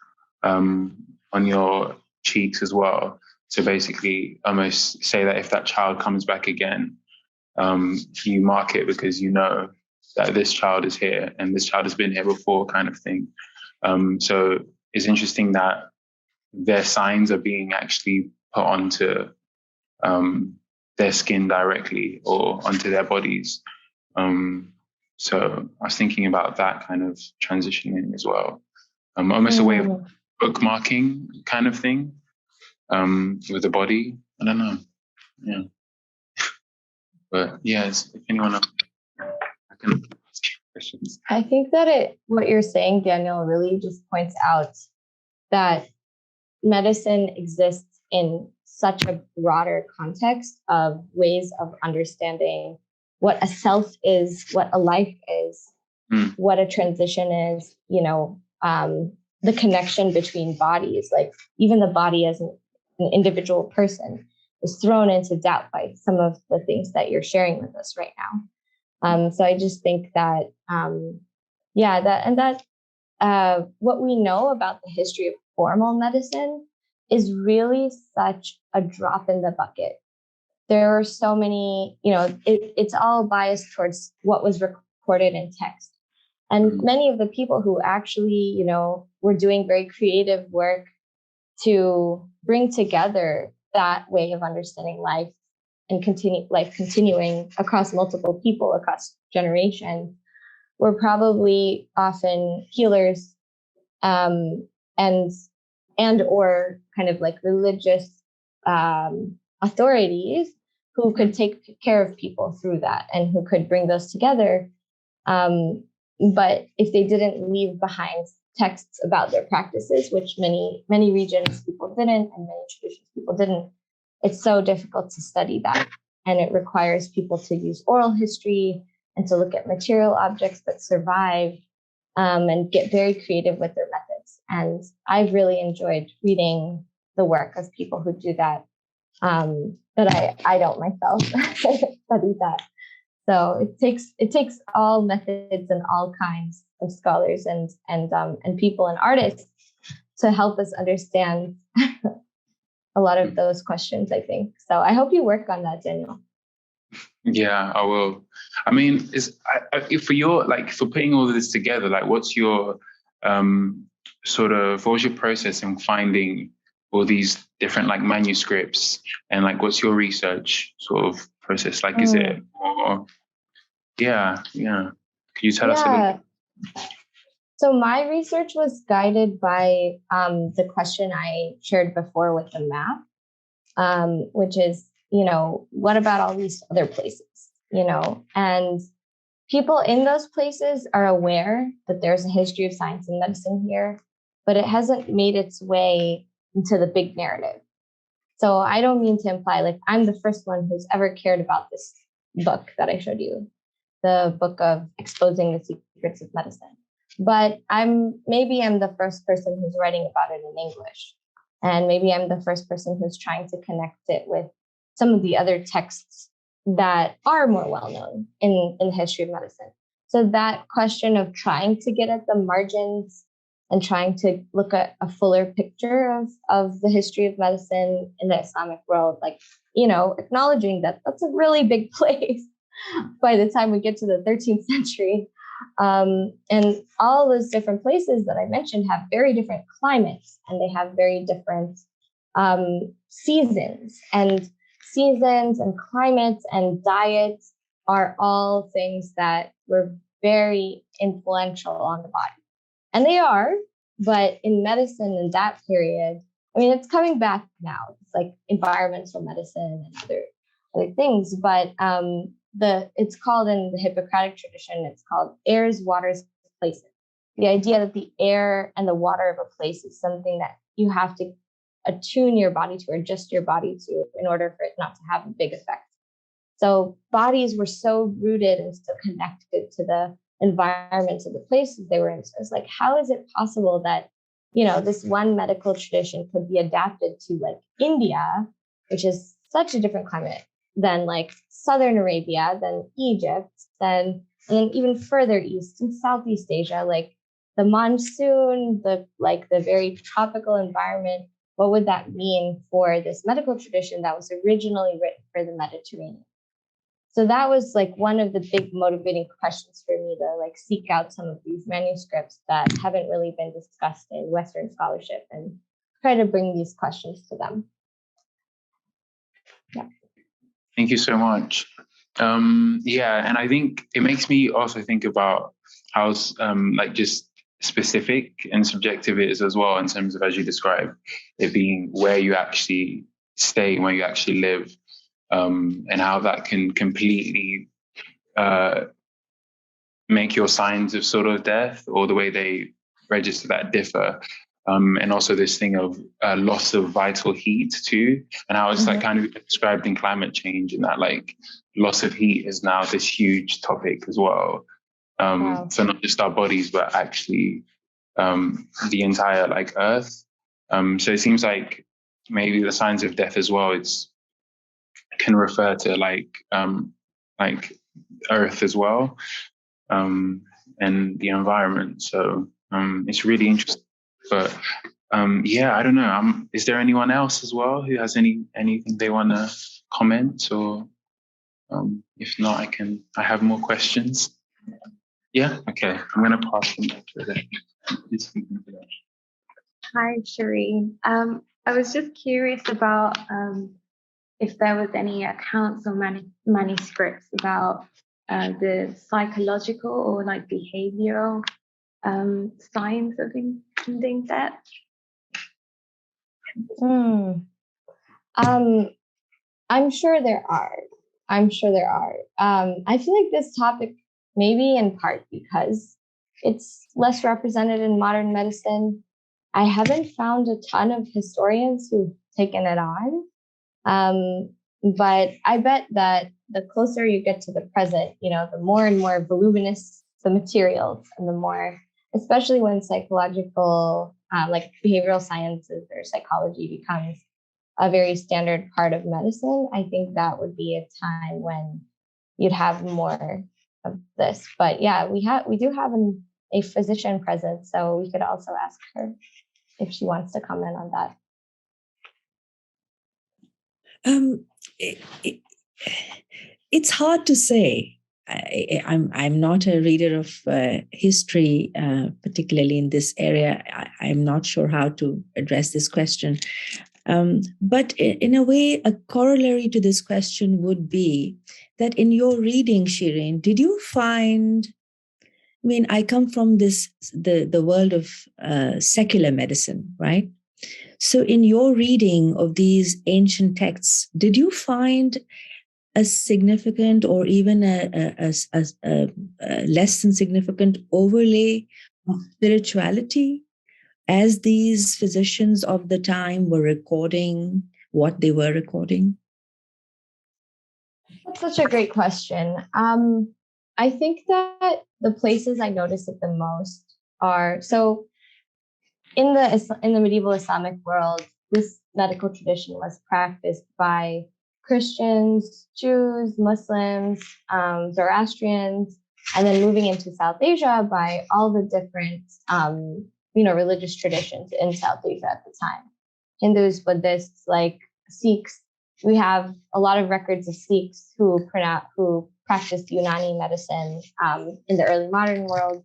on your cheeks as well. So basically, almost say that if that child comes back again, you mark it because you know that this child is here and this child has been here before, kind of thing. So it's interesting that their signs are being actually put onto their skin directly or onto their bodies. So I was thinking about that kind of transitioning as well. Almost a way of bookmarking kind of thing with the body. I don't know. Yeah. But yes, if anyone else, I can ask questions. I think that what you're saying, Daniel, really just points out that medicine exists in such a broader context of ways of understanding what a self is, what a life is, what a transition is, the connection between bodies, like even the body as an individual person is thrown into doubt by some of the things that you're sharing with us right now. So I just think that, what we know about the history of formal medicine is really such a drop in the bucket. There are so many, it's all biased towards what was recorded in text. And many of the people who actually, were doing very creative work to bring together that way of understanding life and continuing across multiple people, across generations, were probably often healers, and or kind of like religious authorities who could take care of people through that and who could bring those together. But if they didn't leave behind texts about their practices, which many regions people didn't and many traditions people didn't, it's so difficult to study that. And it requires people to use oral history and to look at material objects that survive, and get very creative with their methods. And I've really enjoyed reading the work of people who do that. But I don't myself study that. So it takes all methods and all kinds of scholars and people and artists to help us understand a lot of those questions, I think. So I hope you work on that, Daniel. Yeah, I will. I mean, for putting all of this together, like, what's your what was your process in finding all these different like manuscripts, and like what's your research sort of process? Like, is it? Yeah. Can you tell us a little bit? So my research was guided by the question I shared before with the map, which is, what about all these other places, and people in those places are aware that there's a history of science and medicine here, but it hasn't made its way into the big narrative. So I don't mean to imply like I'm the first one who's ever cared about this book that I showed you, the book of Exposing the Secrets of Medicine. But maybe I'm the first person who's writing about it in English. And maybe I'm the first person who's trying to connect it with some of the other texts that are more well-known in the history of medicine. So that question of trying to get at the margins and trying to look at a fuller picture of the history of medicine in the Islamic world, like, acknowledging that that's a really big place by the time we get to the 13th century. And all those different places that I mentioned have very different climates, and they have very different seasons and climates and diets are all things that were very influential on the body. And they are, but in medicine in that period, I mean, it's coming back now. It's like environmental medicine and other things, but it's called in the Hippocratic tradition, it's called airs, waters, places. The idea that the air and the water of a place is something that you have to attune your body to or adjust your body to in order for it not to have a big effect. So bodies were so rooted and so connected to the environments of the places they were in. So it's like, how is it possible that, this one medical tradition could be adapted to like India, which is such a different climate, than like Southern Arabia, than Egypt, and then even further east in Southeast Asia, like the monsoon, the very tropical environment. What would that mean for this medical tradition that was originally written for the Mediterranean? So that was like one of the big motivating questions for me to like seek out some of these manuscripts that haven't really been discussed in Western scholarship and try to bring these questions to them. Yeah. Thank you so much. And I think it makes me also think about how just specific and subjective it is as well, in terms of, as you described, it being where you actually stay, where you actually live, and how that can completely make your signs of sort of death, or the way they register that differ. And also this thing of loss of vital heat too, and how it's like kind of described in climate change, and that like loss of heat is now this huge topic as well. Wow. So not just our bodies, but actually the entire like Earth. So it seems like maybe the signs of death as well, can refer to like Earth as well, and the environment. So it's really interesting. But I don't know. Is there anyone else as well who has anything they want to comment? Or if not, I have more questions. Yeah, okay. I'm going to pass them to the. Hi, Shireen. I was just curious about if there was any accounts or manuscripts about the psychological or like behavioral signs of impending death. I'm sure there are. I'm sure there are. I feel like this topic, maybe in part because it's less represented in modern medicine, I haven't found a ton of historians who've taken it on. But I bet that the closer you get to the present, the more and more voluminous the materials and the more, especially when psychological, like behavioral sciences or psychology becomes a very standard part of medicine, I think that would be a time when you'd have more of this. But yeah, we do have a physician present, so we could also ask her if she wants to comment on that. It's hard to say. I'm not a reader of history, particularly in this area. I'm not sure how to address this question. But in a way, a corollary to this question would be that in your reading, Shireen, did you find? I mean, I come from the world of secular medicine, right? So, in your reading of these ancient texts, did you find a significant or even a less than significant overlay of spirituality as these physicians of the time were recording what they were recording? That's such a great question. I think that the places I notice it the most are so in the medieval Islamic world, this medical tradition was practiced by Christians, Jews, Muslims, Zoroastrians, and then moving into South Asia by all the different, religious traditions in South Asia at the time. Hindus, Buddhists, like Sikhs. We have a lot of records of Sikhs who practiced Unani medicine in the early modern world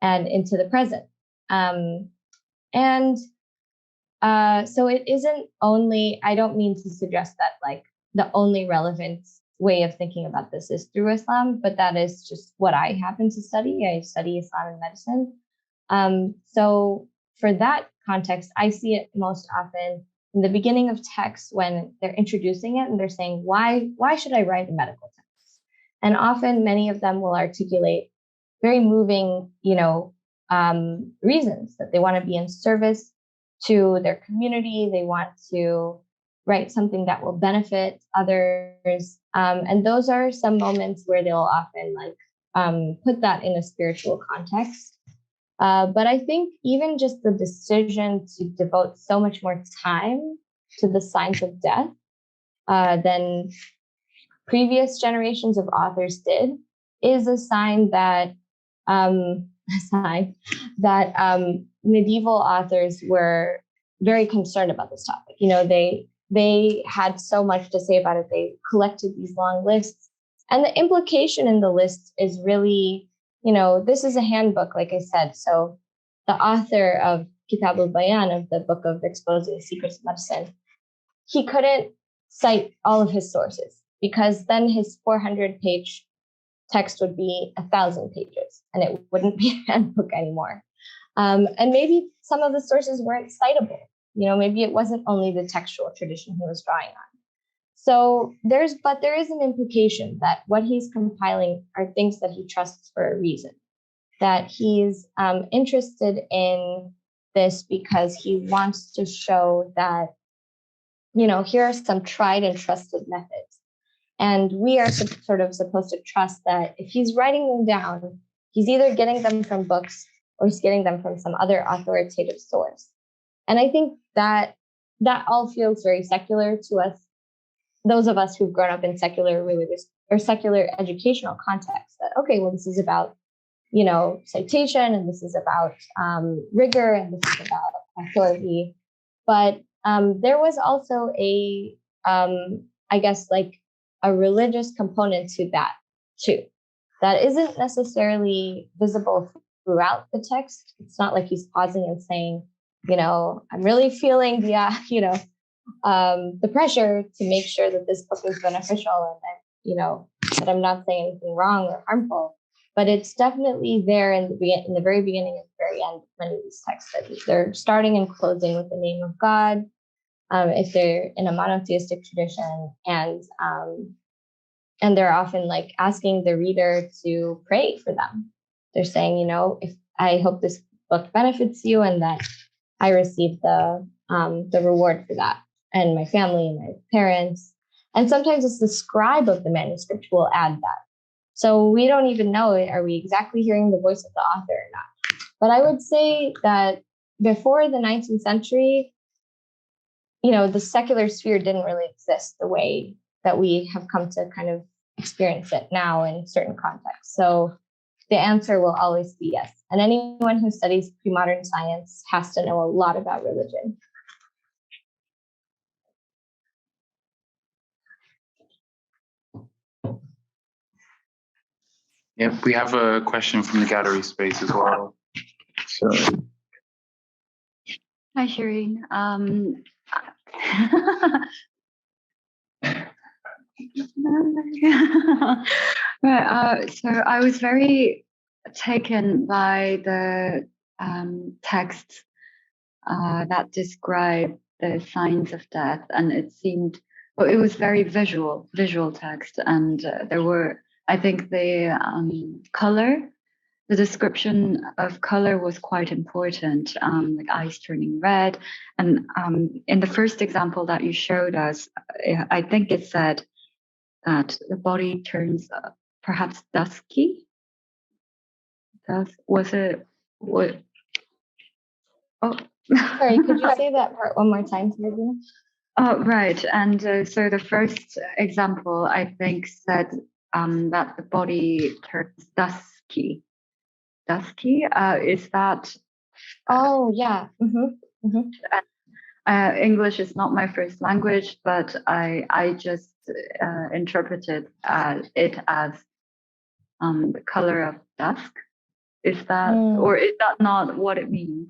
and into the present. So it isn't only, I don't mean to suggest that like the only relevant way of thinking about this is through Islam, but that is just what I happen to study. I study Islam and medicine. So for that context, I see it most often in the beginning of texts when they're introducing it and they're saying, why should I write a medical text? And often many of them will articulate very moving, reasons that they want to be in service to their community. They want to write something that will benefit others. And those are some moments where they'll often put that in a spiritual context. But I think even just the decision to devote so much more time to the signs of death than previous generations of authors did is a sign that medieval authors were very concerned about this topic. They had so much to say about it. They collected these long lists. And the implication in the list is really, this is a handbook, like I said. So the author of Kitab al-Bayan, of the book of Exposing the Secrets of Medicine, he couldn't cite all of his sources because then his 400-page text would be 1,000 pages and it wouldn't be a handbook anymore. And maybe some of the sources weren't citable. Maybe it wasn't only the textual tradition he was drawing on. So there is an implication that what he's compiling are things that he trusts for a reason, that he's interested in this because he wants to show that, here are some tried and trusted methods. And we are sort of supposed to trust that if he's writing them down, he's either getting them from books or he's getting them from some other authoritative source. And I think that all feels very secular to us, those of us who've grown up in secular religious or secular educational context, that, okay, well, this is about, citation, and this is about rigor, and this is about authority. But there was also a religious component to that too, that isn't necessarily visible throughout the text. It's not like he's pausing and saying, I'm really feeling the pressure to make sure that this book is beneficial and that I'm not saying anything wrong or harmful. But it's definitely there in the very beginning and the very end of many of these texts. That they're starting and closing with the name of God. if they're in a monotheistic tradition, and they're often like asking the reader to pray for them. They're saying, if I hope this book benefits you and that I receive the reward for that, and my family and my parents. And sometimes it's the scribe of the manuscript who will add that. So we don't even know, are we exactly hearing the voice of the author or not? But I would say that before the 19th century, the secular sphere didn't really exist the way that we have come to kind of experience it now in certain contexts. So the answer will always be yes. And anyone who studies pre-modern science has to know a lot about religion. Yep, we have a question from the gallery space as well. So, hi, Shireen. So I was very taken by the texts that describe the signs of death, and it was very visual text, and there were, I think, the color. The description of color was quite important, like eyes turning red. And in the first example that you showed us, I think it said that the body turns perhaps dusky. Was it? What? Oh, sorry. Could you say that part one more time, Sergio? Oh, right. And so the first example, I think, said that the body turns dusky. Dusky? Is that? Oh, yeah. Mm-hmm. Mm-hmm. English is not my first language, but I just interpreted it as the color of dusk. Is that, or is that not what it means?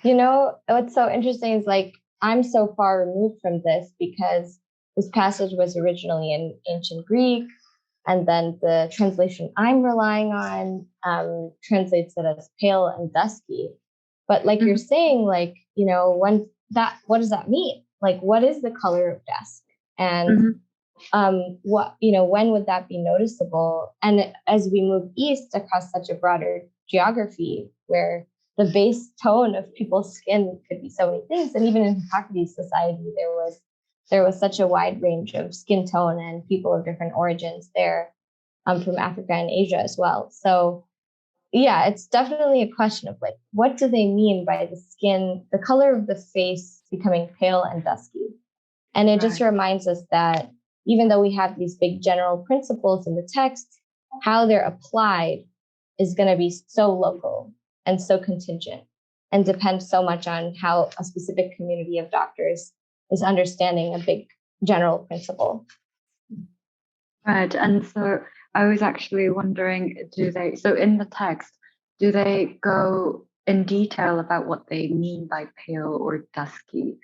What's so interesting is like, I'm so far removed from this because this passage was originally in ancient Greek. And then the translation I'm relying on translates it as pale and dusky. But like you're saying, like, what does that mean? Like, what is the color of dusk? And when would that be noticeable? And as we move east across such a broader geography where the base tone of people's skin could be so many things, and even in Hippocrates society, there was such a wide range of skin tone and people of different origins there, from Africa and Asia as well. So yeah, it's definitely a question of like, what do they mean by the skin, the color of the face becoming pale and dusky? And it just reminds us that even though we have these big general principles in the text, how they're applied is going to be so local and so contingent and depends so much on how a specific community of doctors is understanding a big general principle. Right. And so I was actually wondering, so in the text, do they go in detail about what they mean by pale or dusky?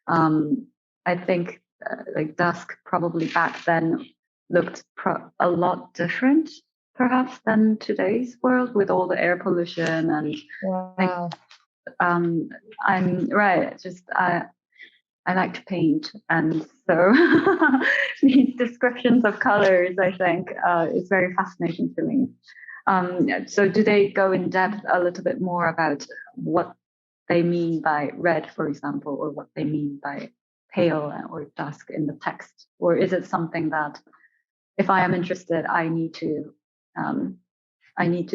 I think like dusk probably back then looked a lot different, perhaps, than today's world with all the air pollution and wow. I'm right. Just I like to paint, and so these descriptions of colors, I think, is very fascinating to me. So do they go in depth a little bit more about what they mean by red, for example, or what they mean by pale or dusk in the text? Or is it something that, if I am interested, I need to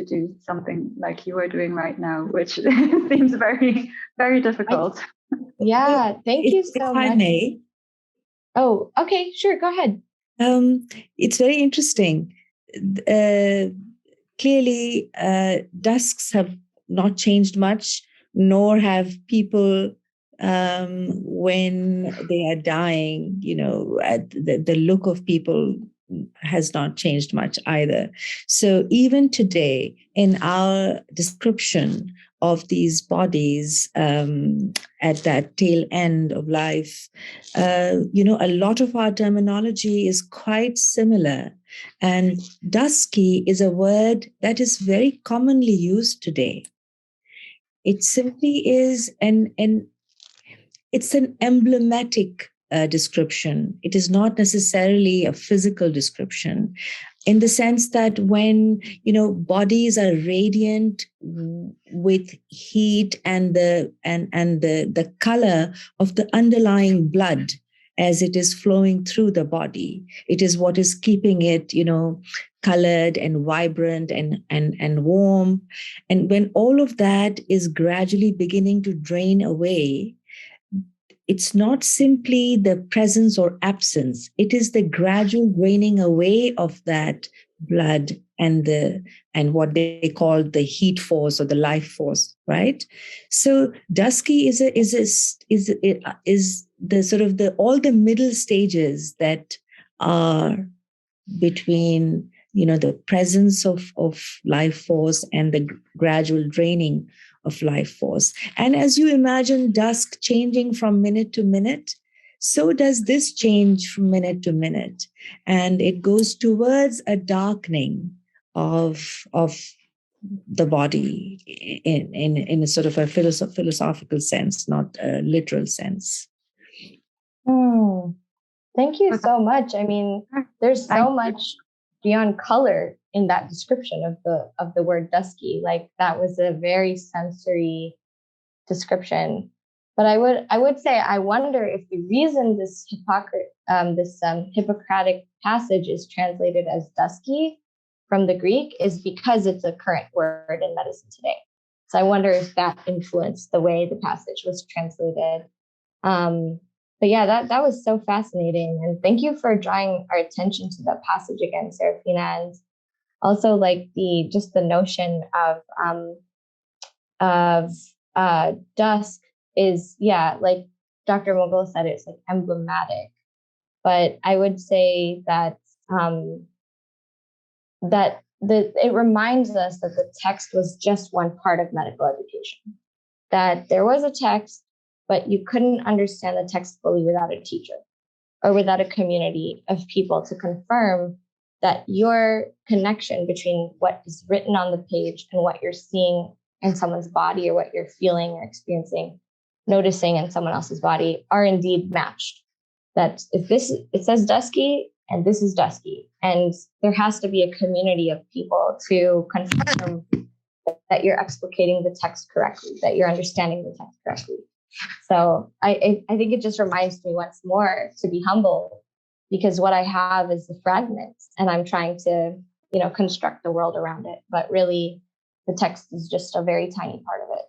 do something like you are doing right now, which seems very, very difficult. Yeah, thank you so much. If I may. Oh, okay, sure, go ahead. It's very interesting. Clearly, dusks have not changed much, nor have people when they are dying. The look of people has not changed much either. So even today, in our description of these bodies at that tail end of life, a lot of our terminology is quite similar. And dusky is a word that is very commonly used today. It simply is, and it's an emblematic description. It is not necessarily a physical description, in the sense that when bodies are radiant with heat and the color of the underlying blood as it is flowing through the body, it is what is keeping it colored and vibrant and warm. And when all of that is gradually beginning to drain away, it's not simply the presence or absence. It is the gradual draining away of that blood and what they call the heat force or the life force, right? So dusky is the sort of all the middle stages that are between the presence of life force and the gradual draining of life force. And as you imagine dusk changing from minute to minute, so does this change from minute to minute. And it goes towards a darkening of the body in a sort of a philosophical sense, not a literal sense. Thank you so much. I mean, there's so much beyond color in that description of the word dusky. Like, that was a very sensory description. But I would say, I wonder if the reason this Hippocratic passage is translated as dusky from the Greek is because it's a current word in medicine today. So I wonder if that influenced the way the passage was translated. But yeah, that was so fascinating. And thank you for drawing our attention to the passage again, Serafina. And also like the notion of dusk is, like Dr. Mughal said, it's like emblematic. But I would say that it reminds us that the text was just one part of medical education. That there was a text, but you couldn't understand the text fully without a teacher or without a community of people to confirm that your connection between what is written on the page and what you're seeing in someone's body, or what you're feeling or experiencing, noticing in someone else's body, are indeed matched. That if it says dusky and this is dusky, and there has to be a community of people to confirm that you're explicating the text correctly, that you're understanding the text correctly. So I think it just reminds me once more to be humble, because what I have is the fragments, and I'm trying to, construct the world around it. But really, the text is just a very tiny part of it.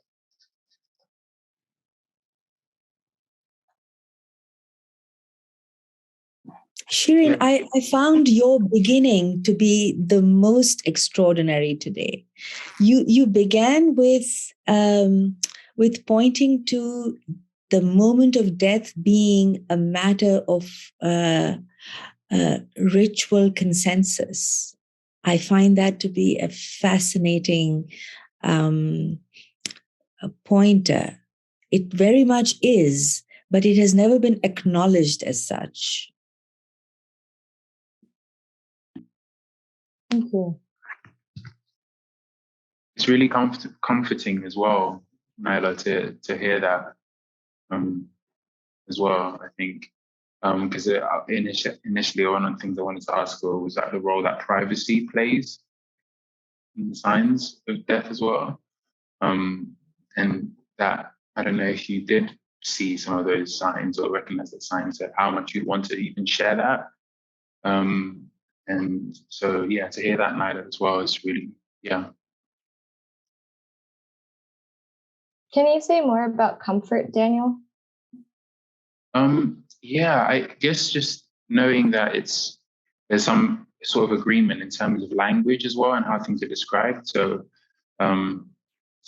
Shireen, I found your beginning to be the most extraordinary today. You began with pointing to the moment of death being a matter of ritual consensus. I find that to be a fascinating pointer. It very much is, but it has never been acknowledged as such. Thank you. It's really comforting as well, Naila, to hear that as well. I think because initially one of the things I wanted to ask was that the role that privacy plays in the signs of death as well, and that I don't know if you did see some of those signs or recognize the signs, of how much you'd want to even share that. And so, to hear that, Naila, as well is really, Can you say more about comfort, Daniel? I guess just knowing that there's some sort of agreement in terms of language as well and how things are described. So to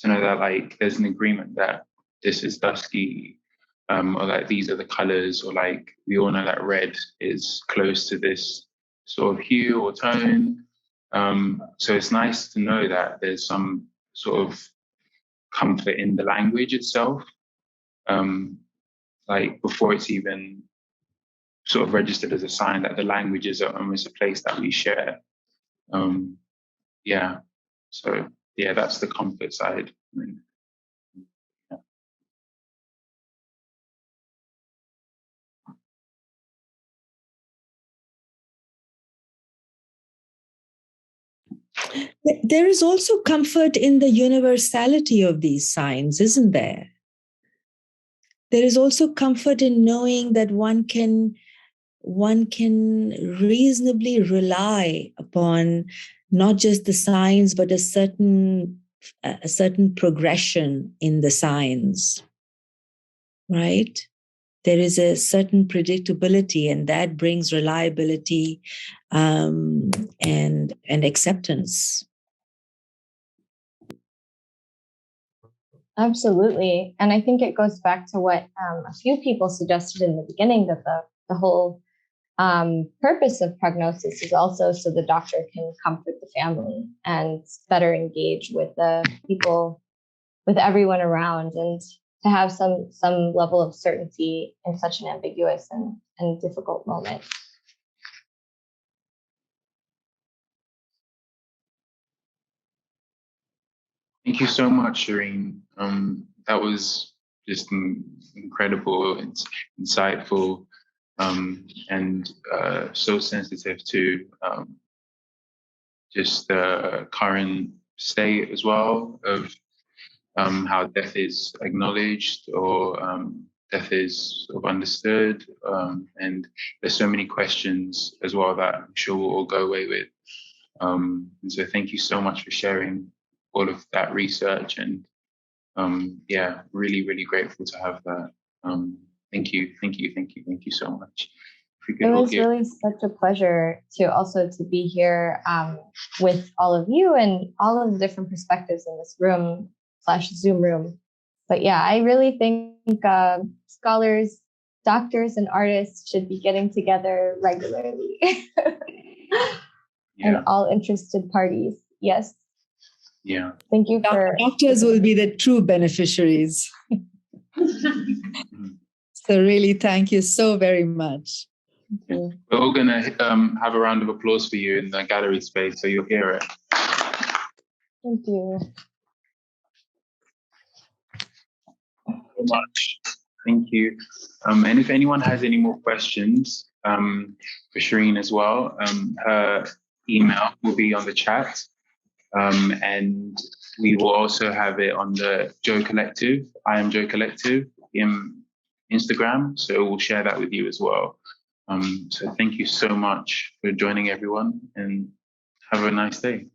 know that there's an agreement that this is dusky, or these are the colors, or we all know that red is close to this sort of hue or tone. So it's nice to know that there's some sort of comfort in the language itself, before it's even sort of registered as a sign, that the languages are almost a place that we share. So that's the comfort side. There is also comfort in the universality of these signs, isn't there? There is also comfort in knowing that one can reasonably rely upon not just the signs, but a certain progression in the signs, right? There is a certain predictability, and that brings reliability and acceptance. Absolutely. And I think it goes back to what a few people suggested in the beginning, that the whole purpose of prognosis is also so the doctor can comfort the family and better engage with the people, with everyone around, and to have some level of certainty in such an ambiguous and difficult moment. Thank you so much, Shireen. That was just incredible, insightful, and so sensitive to just the current state as well of how death is acknowledged or death is sort of understood. And there's so many questions as well that I'm sure we'll all go away with. And so thank you so much for sharing all of that research, and yeah, really, really grateful to have that. Thank you so much. It was really such a pleasure to be here with all of you and all of the different perspectives in this room / Zoom room. But yeah, I really think scholars, doctors, and artists should be getting together regularly. And all interested parties. Yes. Yeah. Thank you for... Doctors will be the true beneficiaries. So really, thank you so very much. We're all going to have a round of applause for you in the gallery space, so you'll hear it. Thank you. So much. Thank you. And if anyone has any more questions for Shireen as well, her email will be on the chat. And we will also have it on the Joe Collective, I Am Joe Collective, in Instagram. So we'll share that with you as well. So thank you so much for joining, everyone, and have a nice day.